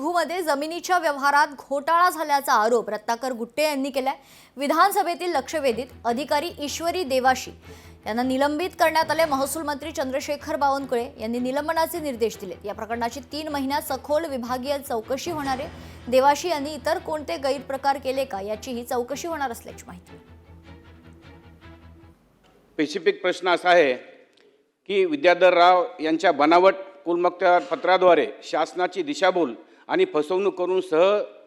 देहूमध्ये जमिनीच्या व्यवहारात घोटाळा झाल्याचा आरोप रत्नाकर गुट्टे यांनी केलाय। विधानसभेतील लक्षवेधीत अधिकारी ईश्वरी देवाशी यांना निलंबित करण्यात आले। महसूल मंत्री चंद्रशेखर बावनकुळे यांनी निलंबनाचे निर्देश दिले। या प्रकरणाची 3 महिन्यात सखोल विभागीय चौकशी होणार आहे। देवाशी यांनी इतर कोणते गैरप्रकार केले का याचीही चौकशी होणार असल्याची माहिती। स्पेसिफिक प्रश्न असा आहे की विद्याधर राव यांच्या बनावट कुलमुखत्यार पत्राद्वारे शासनाची दिशाभूल आणि फसवणूक करून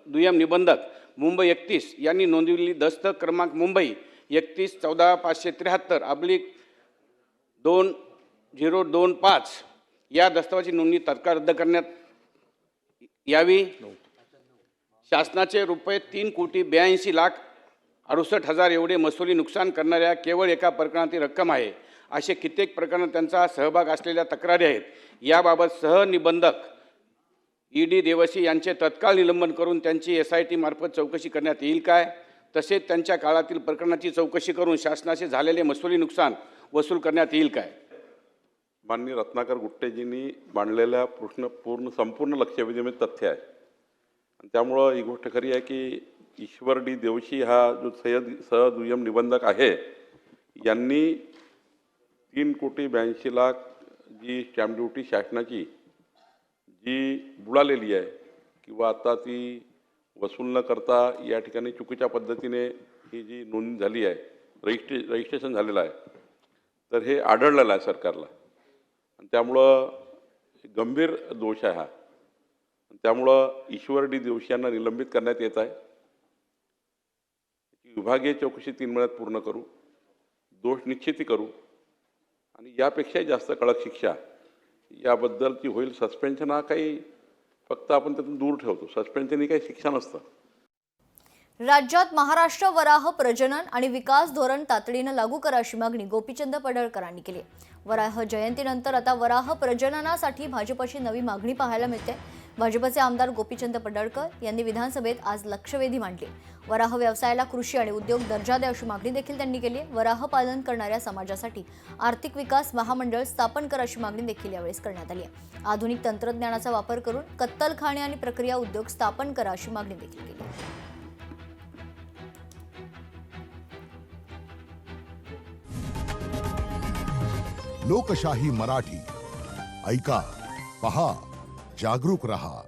दुय्यम निबंधक मुंबई 31 यांनी नोंदविलेली दस्तक क्रमांक मुंबई 31/1473/2025 या दस्तावेजाची नोंदणी तत्काळ रद्द करण्यात यावी। शासनाचे रुपये 3,82,68,000 एवढे महसुली नुकसान करणाऱ्या केवळ एका प्रकरणातील रक्कम आहे। असे कित्येक प्रकरणात त्यांचा सहभाग असलेल्या तक्रारी आहेत। याबाबत सहनिबंधक ईडी देवसी यांचे तत्काळ निलंबन करून त्यांची SIT मार्फत चौकशी करण्यात येईल काय? तसेच त्यांच्या काळातील प्रकरणाची चौकशी करून शासनाचे झालेले महसुली नुकसान वसूल करण्यात येईल काय? माननीय रत्नाकर गुट्टेजींनी मांडलेल्या संपूर्ण लक्षवेधीमध्ये तथ्य आहे आणि त्यामुळं ही गोष्ट खरी आहे की ईश्वर डी देवशी हा जो सहदुय्यम निबंधक आहे यांनी 3,82,00,000 जी स्टॅम्प ड्युटी शासनाची जी बुडालेली आहे किंवा आता ती वसूल न करता या ठिकाणी चुकीच्या पद्धतीने ही जी नोंद झाली आहे, रजिस्ट्रेशन झालेलं आहे, तर हे आढळलेलं आहे सरकारला आणि त्यामुळं गंभीर दोष आहे हा। त्यामुळं ईश्वर डी देवशी यांना निलंबित करण्यात येत आहे। विभागीय चौकशी 3 महिन्यात पूर्ण करू, दोष निश्चिती करू आणि यापेक्षाही जास्त कडक शिक्षा याबद्दलची होईल। सस्पेन्शन हा काही फक्त आपण त्यातून दूर ठेवतो, सस्पेन्शन ही काही शिक्षा नसतं। राज्यात महाराष्ट्र वराह प्रजनन आणि विकास धोरण तातडीने लागू करा अशी मागणी गोपीचंद पडळकरांनी केली। वराह जयंतीनंतर आता वराह प्रजननासाठी भाजपची नवी मागणी पाहायला मिळते। भाजपचे आमदार गोपीचंद पडळकर यांनी विधानसभेत आज लक्षवेधी मांडली। वराह व्यवसायाला कृषी आणि उद्योग दर्जा द्या अशी मागणी देखील त्यांनी केली। वराह पालन करणाऱ्या समाजासाठी आर्थिक विकास महामंडळ स्थापन करा अशी मागणी देखील यावेळी करण्यात आली। आधुनिक तंत्रज्ञानाचा वापर करून कत्तलखाने आणि प्रक्रिया उद्योग स्थापन करा अशी मागणी देखील केली। लोकशाही मराठी ऐका, पहा, जागरूक रहा।